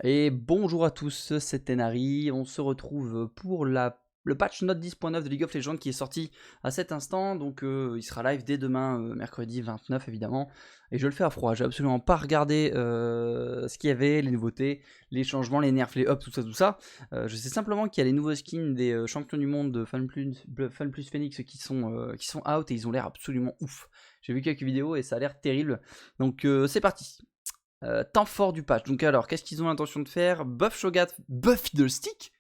Et bonjour à tous, c'est Tenari. On se retrouve pour le patch Note 10.9 de League of Legends qui est sorti à cet instant. Donc il sera live dès demain, mercredi 29 évidemment. Et je le fais à froid, j'ai absolument pas regardé ce qu'il y avait, les nouveautés, les changements, les nerfs, les ups, tout ça, tout ça. Je sais simplement qu'il y a les nouveaux skins des champions du monde de FunPlus Phoenix qui sont out et ils ont l'air absolument ouf. J'ai vu quelques vidéos et ça a l'air terrible. Donc c'est parti. Temps fort du patch. Donc alors, qu'est-ce qu'ils ont l'intention de faire? Buff Shogat, buff Fiddlestick?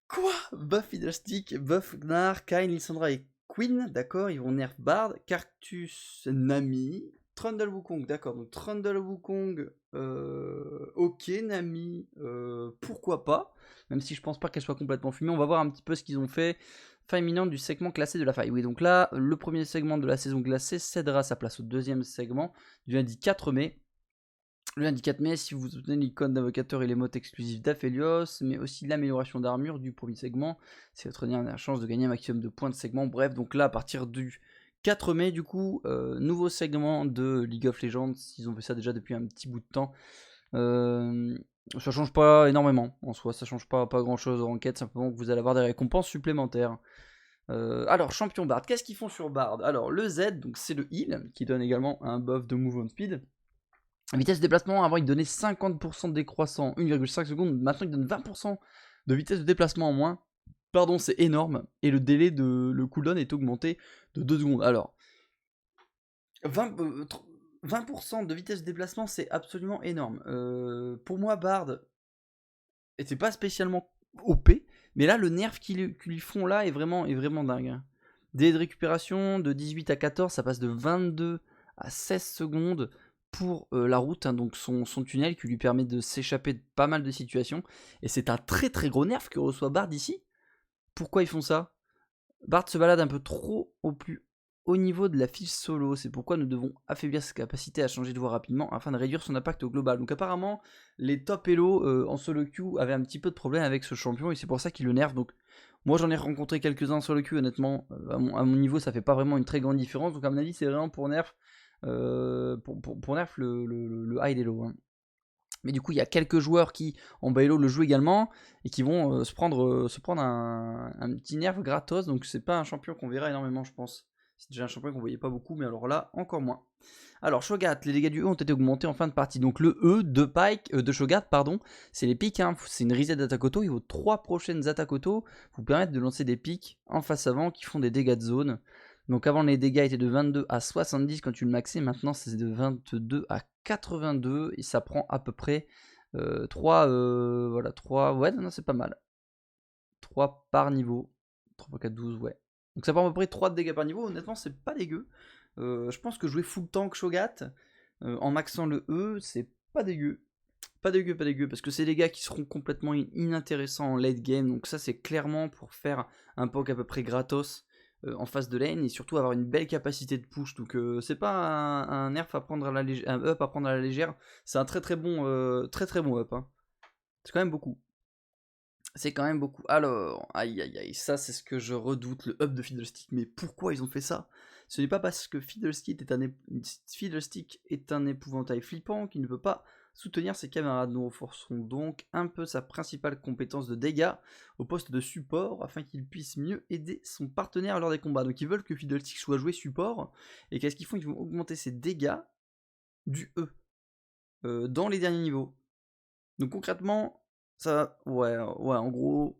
Quoi? Buff Fiddlestick, buff Gnar, Kayn, Lissandra et Queen, d'accord, ils vont nerf Bard, Cartus, Nami, Trundle Wukong, d'accord, donc Trundle Wukong, ok, Nami, pourquoi pas, même si je pense pas qu'elle soit complètement fumée, on va voir un petit peu ce qu'ils ont fait. Fin imminente du segment classé de la faille. Oui, donc là, le premier segment de la saison glacée cédera sa place au deuxième segment du lundi 4 mai. Le lundi 4 mai, si vous obtenez l'icône d'invocateur et les modes exclusifs d'Aphelios, mais aussi l'amélioration d'armure du premier segment, c'est votre dernière chance de gagner un maximum de points de segment. Bref, donc là, à partir du 4 mai, du coup, nouveau segment de League of Legends. Ils ont fait ça déjà depuis un petit bout de temps. Ça change pas énormément en soi, ça change pas grand chose en enquête, simplement que vous allez avoir des récompenses supplémentaires. Alors, champion Bard, qu'est-ce qu'ils font sur Bard? Alors, le Z, donc c'est le heal, qui donne également un buff de move on speed. Vitesse de déplacement, avant il donnait 50% de décroissant, 1,5 secondes, maintenant il donne 20% de vitesse de déplacement en moins. Pardon, c'est énorme. Et le délai de le cooldown est augmenté de 2 secondes. Alors, 20% de vitesse de déplacement, c'est absolument énorme. Pour moi, Bard était pas spécialement OP, mais là, le nerf qu'ils lui font là est vraiment dingue. Délai de récupération de 18 à 14, ça passe de 22 à 16 secondes pour la route, hein, donc son tunnel qui lui permet de s'échapper de pas mal de situations. Et c'est un très gros nerf que reçoit Bard ici. Pourquoi ils font ça? Bard se balade un peu trop au plus haut niveau de la fiche solo, c'est pourquoi nous devons affaiblir sa capacité à changer de voie rapidement afin de réduire son impact au global. Donc apparemment, les top elo en solo queue avaient un petit peu de problème avec ce champion et c'est pour ça qu'ils le nerfent. Donc moi j'en ai rencontré quelques-uns en solo queue, honnêtement, à mon niveau ça fait pas vraiment une très grande différence, donc à mon avis c'est vraiment pour nerf, pour nerf le high elo. Hein. Mais du coup, il y a quelques joueurs qui, en bailo, le jouent également et qui vont se prendre un petit nerf gratos. Donc, c'est pas un champion qu'on verra énormément, je pense. C'est déjà un champion qu'on voyait pas beaucoup, mais alors là, encore moins. Alors, Shogat, les dégâts du E ont été augmentés en fin de partie. Donc, le E de Shogat, pardon, c'est les pics. Hein. C'est une reset d'attaque auto. Et vos 3 prochaines attaques auto vous permettent de lancer des pics en face avant qui font des dégâts de zone. Donc avant les dégâts étaient de 22 à 70 quand tu le maxais, maintenant c'est de 22 à 82 et ça prend à peu près 3, voilà, 3, ouais non, c'est pas mal. 3 par niveau, 3 4, 12, ouais. Donc ça prend à peu près 3 de dégâts par niveau, honnêtement c'est pas dégueu. Je pense que jouer full tank Shogat en maxant le E, c'est pas dégueu. Pas dégueu, parce que c'est des gars qui seront complètement inintéressants en late game, donc ça c'est clairement pour faire un poke à peu près gratos en face de lane, et surtout avoir une belle capacité de push, donc c'est pas un nerf à prendre à la légère, un up à prendre à la légère, c'est un très bon up, hein. C'est quand même beaucoup. C'est quand même beaucoup. Alors, aïe, ça c'est ce que je redoute, le up de Fiddlestick. Mais pourquoi ils ont fait ça? Ce n'est pas parce que Fiddlestick est un épouvantail flippant qui ne peut pas soutenir ses camarades. Nous renforcerons donc un peu sa principale compétence de dégâts au poste de support afin qu'il puisse mieux aider son partenaire lors des combats. Donc ils veulent que Fiddlestick soit joué support. Et qu'est-ce qu'ils font? Ils vont augmenter ses dégâts du E dans les derniers niveaux. Donc concrètement, ça, ouais, en gros,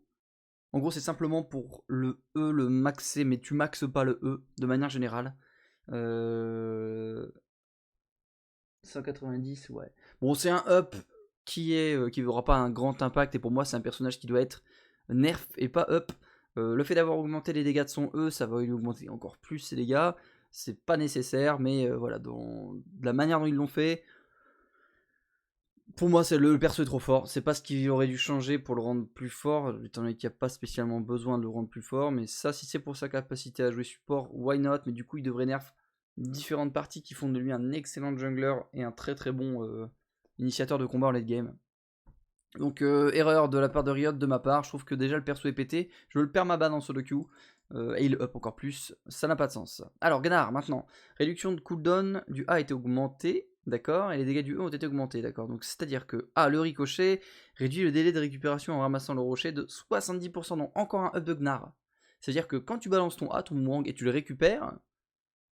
c'est simplement pour le E, le maxer, mais tu maxes pas le E de manière générale. 190, ouais. Bon, c'est un up qui n'aura pas un grand impact, et pour moi, c'est un personnage qui doit être nerf et pas up. Le fait d'avoir augmenté les dégâts de son E, ça va lui augmenter encore plus ses dégâts. C'est pas nécessaire, mais voilà, de la manière dont ils l'ont fait, pour moi, le perso est trop fort. C'est pas ce qu'il aurait dû changer pour le rendre plus fort, étant donné qu'il n'y a pas spécialement besoin de le rendre plus fort. Mais ça, si c'est pour sa capacité à jouer support, why not? Mais du coup, il devrait nerf différentes parties qui font de lui un excellent jungler et un très bon initiateur de combat en late game. Donc, erreur de la part de Riot de ma part. Je trouve que déjà le perso est pété. Je veux le permaban en solo queue. Et il up encore plus. Ça n'a pas de sens. Alors, Gnar, maintenant. Réduction de cooldown du A a été augmentée. d'accord, et les dégâts du E ont été augmentés, d'accord. Donc c'est-à-dire que le ricochet réduit le délai de récupération en ramassant le rocher de 70%, donc encore un up de Gnar. C'est-à-dire que quand tu balances ton A, ton Boomerang, et tu le récupères,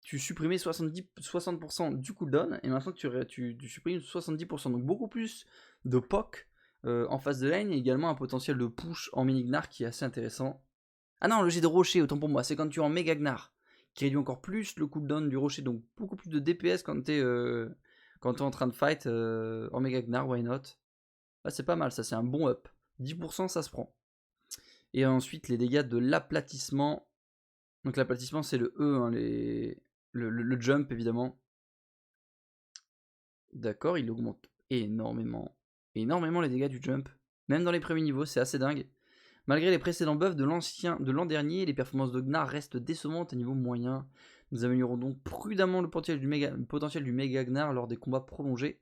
tu supprimais 60% du cooldown, et maintenant tu supprimes 70%, donc beaucoup plus de POC en face de lane, et également un potentiel de push en mini Gnar qui est assez intéressant. Ah non, le jet de rocher, autant pour moi, c'est quand tu es en méga Gnar, qui réduit encore plus le cooldown du rocher, donc beaucoup plus de DPS quand t'es en train de fight en méga Gnar, why not. Là c'est pas mal, ça c'est un bon up, 10% ça se prend. Et ensuite les dégâts de l'aplatissement, donc l'aplatissement c'est le E, hein, le jump évidemment. D'accord, il augmente énormément les dégâts du jump, même dans les premiers niveaux, c'est assez dingue. Malgré les précédents buffs de l'an dernier, les performances de Gnar restent décevantes à niveau moyen. Nous améliorons donc prudemment le potentiel du méga Gnar lors des combats prolongés,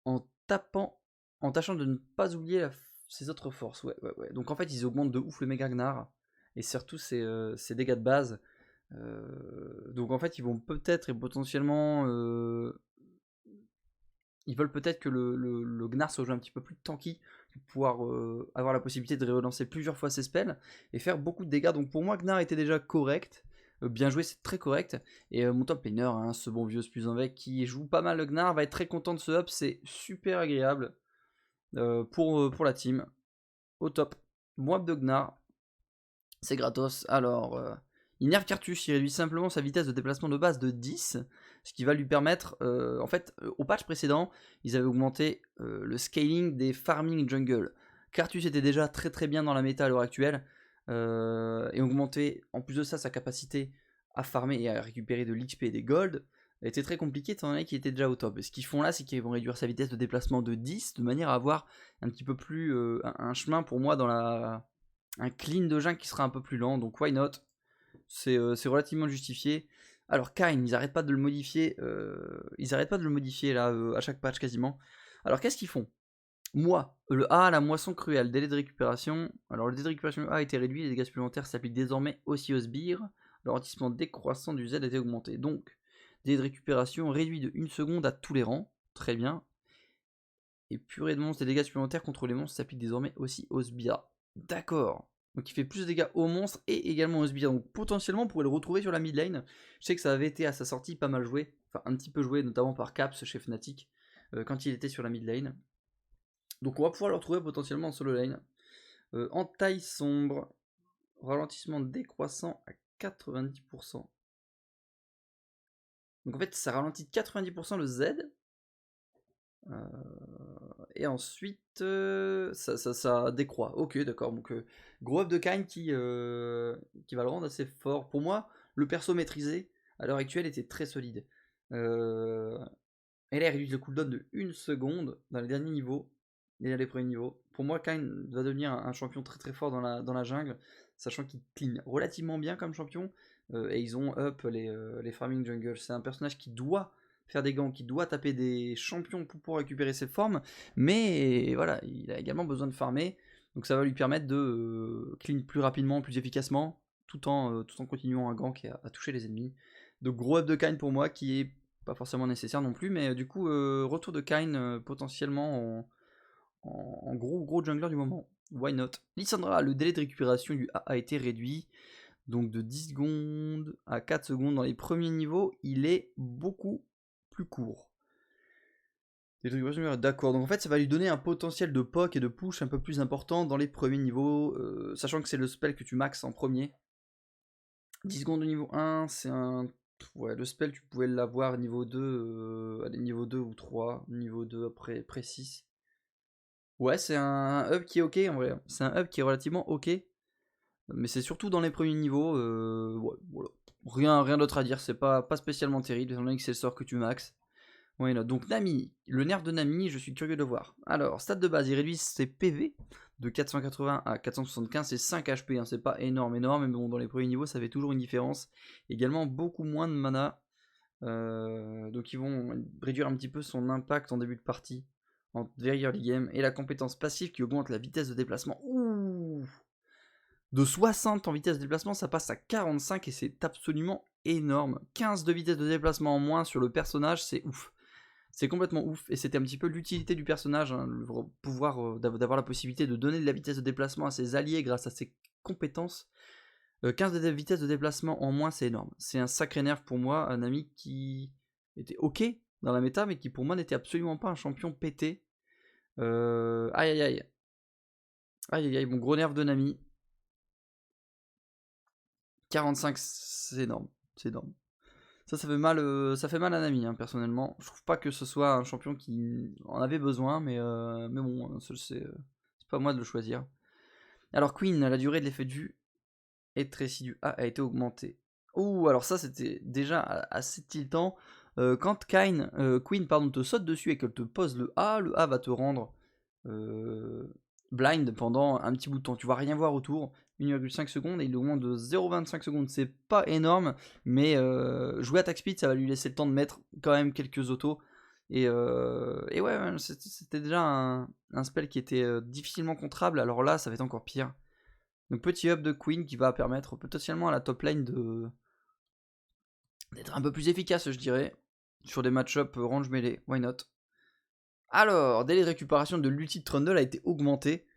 en tâchant de ne pas oublier ses autres forces. Ouais. Donc en fait, ils augmentent de ouf le méga Gnar, et surtout ses dégâts de base. Donc en fait, ils vont peut-être et potentiellement... ils veulent peut-être que le Gnar soit joué un petit peu plus tanky, pour pouvoir avoir la possibilité de relancer plusieurs fois ses spells et faire beaucoup de dégâts. Donc pour moi, Gnar était déjà correct. Bien joué, c'est très correct. Et mon top laner, hein, ce bon vieux Spuzanvec qui joue pas mal le Gnar, va être très content de ce up. C'est super agréable pour la team. Au top. Bon up de Gnar. C'est gratos. Alors, il nerf Cartus, il réduit simplement sa vitesse de déplacement de base de 10, ce qui va lui permettre, en fait, au patch précédent, ils avaient augmenté le scaling des farming jungle. Cartus était déjà très très bien dans la méta à l'heure actuelle, et augmenter en plus de ça sa capacité à farmer et à récupérer de l'XP et des gold était très compliqué étant donné qu'il était déjà au top. Et ce qu'ils font là, c'est qu'ils vont réduire sa vitesse de déplacement de 10 de manière à avoir un petit peu plus un chemin pour moi dans un clean de jungle qui sera un peu plus lent, donc why not. C'est relativement justifié. Alors Kayn, ils arrêtent pas de le modifier, là à chaque patch quasiment. Alors qu'est-ce qu'ils font? Moi, le A, la moisson cruelle, délai de récupération. Alors le délai de récupération A a été réduit, les dégâts supplémentaires s'appliquent désormais aussi aux sbires. Le ralentissement décroissant du Z a été augmenté. Donc, délai de récupération réduit de 1 seconde à tous les rangs. Très bien. Et purée de monstres, les dégâts supplémentaires contre les monstres s'appliquent désormais aussi aux sbires. D'accord. Donc il fait plus de dégâts aux monstres et également aux sbires. Donc potentiellement on pourrait le retrouver sur la mid lane. Je sais que ça avait été à sa sortie pas mal joué. Enfin un petit peu joué, notamment par Caps chez Fnatic. Quand il était sur la mid lane. Donc on va pouvoir le retrouver potentiellement en solo lane. En taille sombre. Ralentissement décroissant à 90%. Donc en fait ça ralentit de 90% le Z. Et ensuite, ça décroît. Ok, d'accord. Donc, gros up de Kayn qui va le rendre assez fort. Pour moi, le perso maîtrisé, à l'heure actuelle, était très solide. Elle a réduit le cooldown de 1 seconde dans les derniers niveaux, et les premiers niveaux. Pour moi, Kayn va devenir un champion très très fort dans la jungle, sachant qu'il clean relativement bien comme champion. Et ils ont up les farming jungle. C'est un personnage qui doit faire des gants, qui doit taper des champions pour pouvoir récupérer ses formes, mais voilà, il a également besoin de farmer, donc ça va lui permettre de clean plus rapidement, plus efficacement, tout en continuant à gank et à toucher les ennemis. Donc gros up de Kayn pour moi, qui est pas forcément nécessaire non plus, mais du coup retour de Kayn potentiellement en gros jungler du moment. Why not? Lissandra, le délai de récupération du A été réduit, donc de 10 secondes à 4 secondes dans les premiers niveaux, il est beaucoup plus court. D'accord, donc en fait ça va lui donner un potentiel de poke et de push un peu plus important dans les premiers niveaux, sachant que c'est le spell que tu maxes en premier. 10 secondes au niveau 1, c'est un... Ouais, le spell tu pouvais l'avoir niveau 2, allez, niveau 2 ou 3, niveau 2 après 6. Ouais, c'est un hub qui est ok en vrai, c'est un hub qui est relativement ok, mais c'est surtout dans les premiers niveaux, ouais, voilà. Rien d'autre à dire, c'est pas spécialement terrible, étant donné que c'est le sort que tu maxes. Ouais, donc Nami, le nerf de Nami, je suis curieux de voir. Alors, stade de base, il réduit ses PV de 480 à 475, c'est 5 HP, hein, c'est pas énorme, mais bon, dans les premiers niveaux, ça fait toujours une différence. Également, beaucoup moins de mana, donc ils vont réduire un petit peu son impact en début de partie, en very early game, et la compétence passive qui augmente la vitesse de déplacement. Ouh, de 60 en vitesse de déplacement, ça passe à 45 et c'est absolument énorme. 15 de vitesse de déplacement en moins sur le personnage, c'est ouf. C'est complètement ouf, et c'était un petit peu l'utilité du personnage, hein, le pouvoir d'avoir la possibilité de donner de la vitesse de déplacement à ses alliés grâce à ses compétences. 15 de vitesse de déplacement en moins, c'est énorme. C'est un sacré nerf pour moi, un ami qui était ok dans la méta, mais qui pour moi n'était absolument pas un champion pété. Aïe aïe aïe. Aïe aïe aïe, mon gros nerf de Nami. 45, c'est énorme. C'est énorme. Ça fait mal à Nami, hein, personnellement. Je trouve pas que ce soit un champion qui en avait besoin, mais bon, c'est pas à moi de le choisir. Alors Queen, la durée de l'effet de vue et Tracy A a été augmentée. Ouh, alors ça c'était déjà assez tiltant. Quand Queen te saute dessus et qu'elle te pose le A va te rendre blind pendant un petit bout de temps. Tu vas rien voir autour. 1,5 secondes et il augmente de 0,25 secondes. C'est pas énorme, mais jouer attack speed, ça va lui laisser le temps de mettre quand même quelques autos. Et ouais, c'était déjà un spell qui était difficilement contrable. Alors là, ça va être encore pire. Donc petit up de Queen qui va permettre potentiellement à la top lane d'être un peu plus efficace, je dirais, sur des match-up range mêlée. Why not? Alors, délai de récupération de l'ulti de Trundle a été augmenté.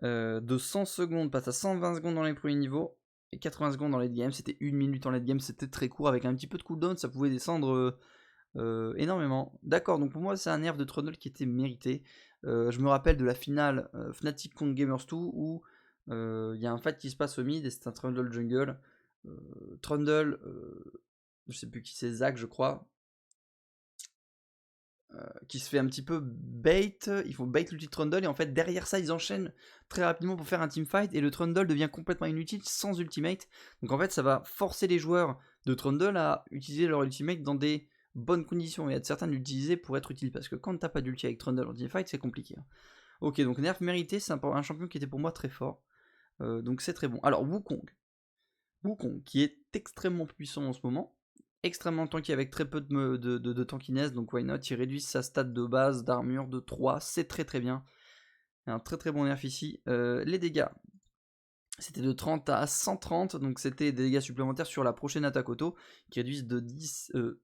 De 100 secondes, passe à 120 secondes dans les premiers niveaux et 80 secondes dans les late game. C'était 1 minute en late game, c'était très court avec un petit peu de cooldown, ça pouvait descendre énormément. D'accord, donc pour moi c'est un nerf de Trundle qui était mérité. Je me rappelle de la finale Fnatic contre Gamers 2 où il y a un fight qui se passe au mid et c'est un Trundle jungle. Trundle, je sais plus qui c'est, Zach je crois, qui se fait un petit peu bait, il faut bait l'ulti de Trundle et en fait derrière ça ils enchaînent très rapidement pour faire un teamfight et le Trundle devient complètement inutile sans ultimate. Donc en fait ça va forcer les joueurs de Trundle à utiliser leur ultimate dans des bonnes conditions et être certain de l'utiliser pour être utile parce que quand t'as pas d'ulti avec Trundle en teamfight c'est compliqué. Ok, donc nerf mérité, c'est un champion qui était pour moi très fort, donc c'est très bon. Alors Wukong qui est extrêmement puissant en ce moment, extrêmement tanky avec très peu de tankiness, donc why not, il réduit sa stat de base d'armure de 3, c'est très très bien. Un très très bon nerf ici. Les dégâts, c'était de 30 à 130, donc c'était des dégâts supplémentaires sur la prochaine attaque auto, qui réduisent de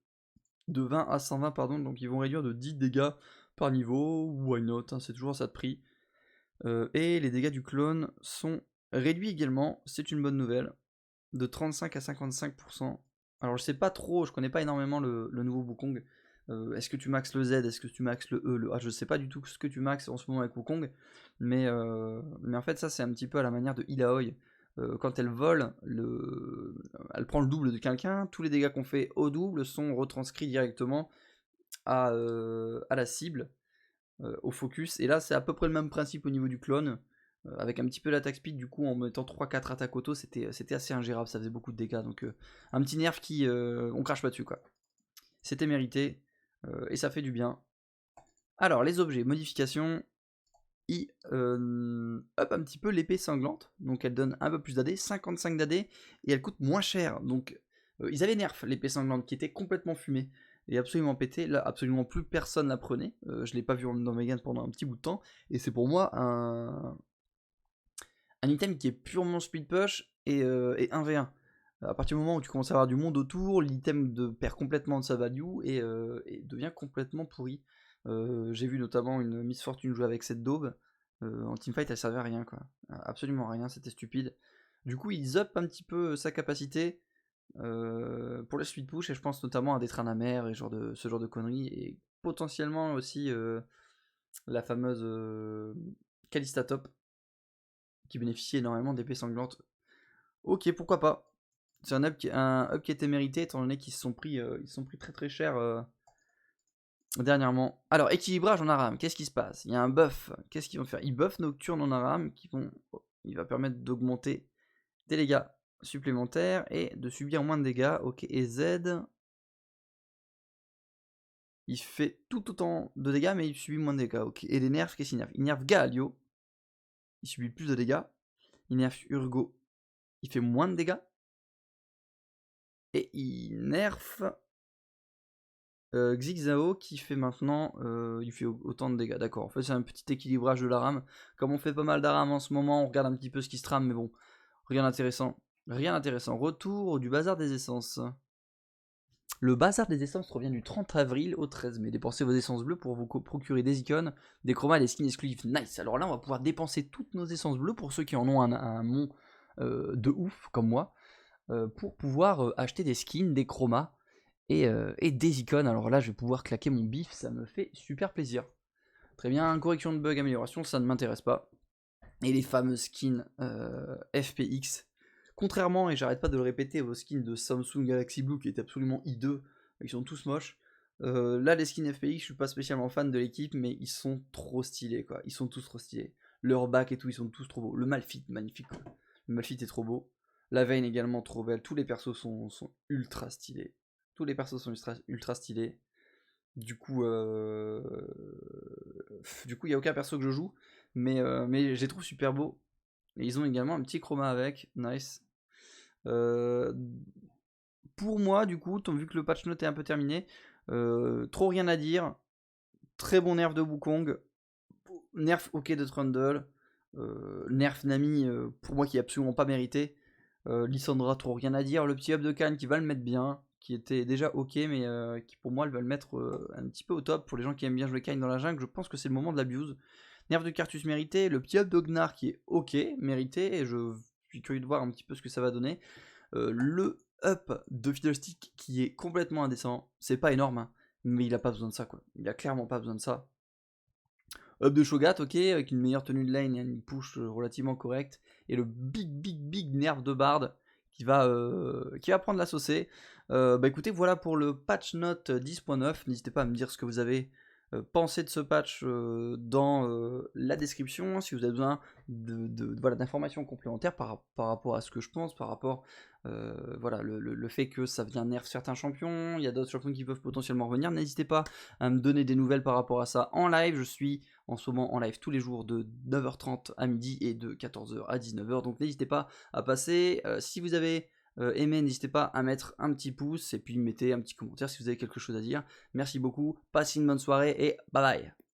20 à 120, pardon, donc ils vont réduire de 10 dégâts par niveau, why not, hein, c'est toujours ça de prix. Et les dégâts du clone sont réduits également, c'est une bonne nouvelle, de 35 à 55%. Alors je sais pas trop, je connais pas énormément le nouveau Wukong. Est-ce que tu maxes le Z, est-ce que tu maxes le E, le A, je sais pas du tout ce que tu maxes en ce moment avec Wukong, mais en fait ça c'est un petit peu à la manière de Illaoi. Quand elle vole, elle prend le double de quelqu'un, tous les dégâts qu'on fait au double sont retranscrits directement à la cible, au focus, et là c'est à peu près le même principe au niveau du clone. Avec un petit peu d'attaque speed, du coup en mettant 3-4 attaques auto, c'était assez ingérable, ça faisait beaucoup de dégâts, donc un petit nerf qui, on crache pas dessus quoi. C'était mérité, et ça fait du bien. Alors les objets, modifications, up un petit peu l'épée sanglante, donc elle donne un peu plus d'AD, 55 d'AD, et elle coûte moins cher, donc ils avaient nerf l'épée sanglante qui était complètement fumée, et absolument pété, là absolument plus personne la prenait, je l'ai pas vu dans Megan pendant un petit bout de temps, et c'est pour moi un item qui est purement speed push et 1v1. À partir du moment où tu commences à avoir du monde autour, l'item perd complètement de sa value et devient complètement pourri. J'ai vu notamment une Miss Fortune jouer avec cette daube. En teamfight, elle servait à rien, quoi. Absolument à rien, c'était stupide. Du coup, ils up un petit peu sa capacité pour le speed push, et je pense notamment à des trains amers et ce genre de conneries, et potentiellement aussi la fameuse Kalista Top, qui bénéficie énormément d'épées sanglantes. Ok, pourquoi pas. C'est un up qui était mérité étant donné qu'ils se sont pris très très cher dernièrement. Alors, équilibrage en ARAM, qu'est-ce qui se passe? Il y a un buff, qu'est-ce qu'ils vont faire? Ils buffent Nocturne en ARAM, il va permettre d'augmenter des dégâts supplémentaires et de subir moins de dégâts. Ok, et Z, il fait tout autant de dégâts mais il subit moins de dégâts. Ok, et les nerfs, qu'est-ce qu'il nerf? Il nerf Galio, il subit plus de dégâts. Il nerf Urgo, il fait moins de dégâts. Et il nerf Xixao qui fait maintenant, il fait autant de dégâts. D'accord, en fait c'est un petit équilibrage de la rame. Comme on fait pas mal d'ARAM en ce moment, on regarde un petit peu ce qui se trame, mais bon, rien d'intéressant. Rien d'intéressant. Retour du bazar des essences. Le bazar des essences revient du 30 avril au 13 mai. Dépensez vos essences bleues pour vous procurer des icônes, des chromas et des skins exclusifs. Nice. Alors là, on va pouvoir dépenser toutes nos essences bleues pour ceux qui en ont un mont de ouf, comme moi, pour pouvoir acheter des skins, des chromas et des icônes. Alors là, je vais pouvoir claquer mon bif, ça me fait super plaisir. Très bien, correction de bug, amélioration, ça ne m'intéresse pas. Et les fameux skins FPX. Contrairement, et j'arrête pas de le répéter, aux skins de Samsung Galaxy Blue qui est absolument hideux, ils sont tous moches. Là, les skins FPX, je suis pas spécialement fan de l'équipe, mais ils sont trop stylés, quoi. Ils sont tous trop stylés. Leur back et tout, ils sont tous trop beaux. Le Malphite, magnifique, quoi. Le Malphite est trop beau. La Vayne également trop belle. Tous les persos sont ultra stylés. Tous les persos sont ultra stylés. Du coup, il n'y a aucun perso que je joue, mais je les trouve super beaux. Et ils ont également un petit chroma avec, nice. Pour moi, du coup, vu que le patch note est un peu terminé, trop rien à dire. Très bon nerf de Wukong, nerf ok de Trundle, nerf Nami pour moi qui est absolument pas mérité. Lissandra, trop rien à dire. Le petit up de Khan qui va le mettre bien, qui était déjà ok, mais qui pour moi elle va le mettre un petit peu au top. Pour les gens qui aiment bien jouer Khan dans la jungle, je pense que c'est le moment de l'abuse. Nerf de Cartus mérité, le petit up de Gnar qui est ok, mérité, et je suis curieux de voir un petit peu ce que ça va donner. Le up de Fiddlestick qui est complètement indécent, c'est pas énorme, hein, mais il a pas besoin de ça, quoi. Il a clairement pas besoin de ça. Up de Shogat, ok, avec une meilleure tenue de lane et une push relativement correcte. Et le big nerf de Bard qui va prendre la saucée. Bah écoutez, voilà pour le patch note 10.9. N'hésitez pas à me dire ce que vous avez pensé de ce patch dans la description. Si vous avez besoin d'informations complémentaires par rapport à ce que je pense, par rapport le fait que ça vient nerf certains champions, il y a d'autres champions qui peuvent potentiellement revenir. N'hésitez pas à me donner des nouvelles par rapport à ça en live. Je suis en ce moment en live tous les jours de 9h30 à midi et de 14h à 19h. Donc n'hésitez pas à passer. Si vous avez aimé, n'hésitez pas à mettre un petit pouce et puis mettez un petit commentaire si vous avez quelque chose à dire. Merci beaucoup, passez une bonne soirée et bye bye.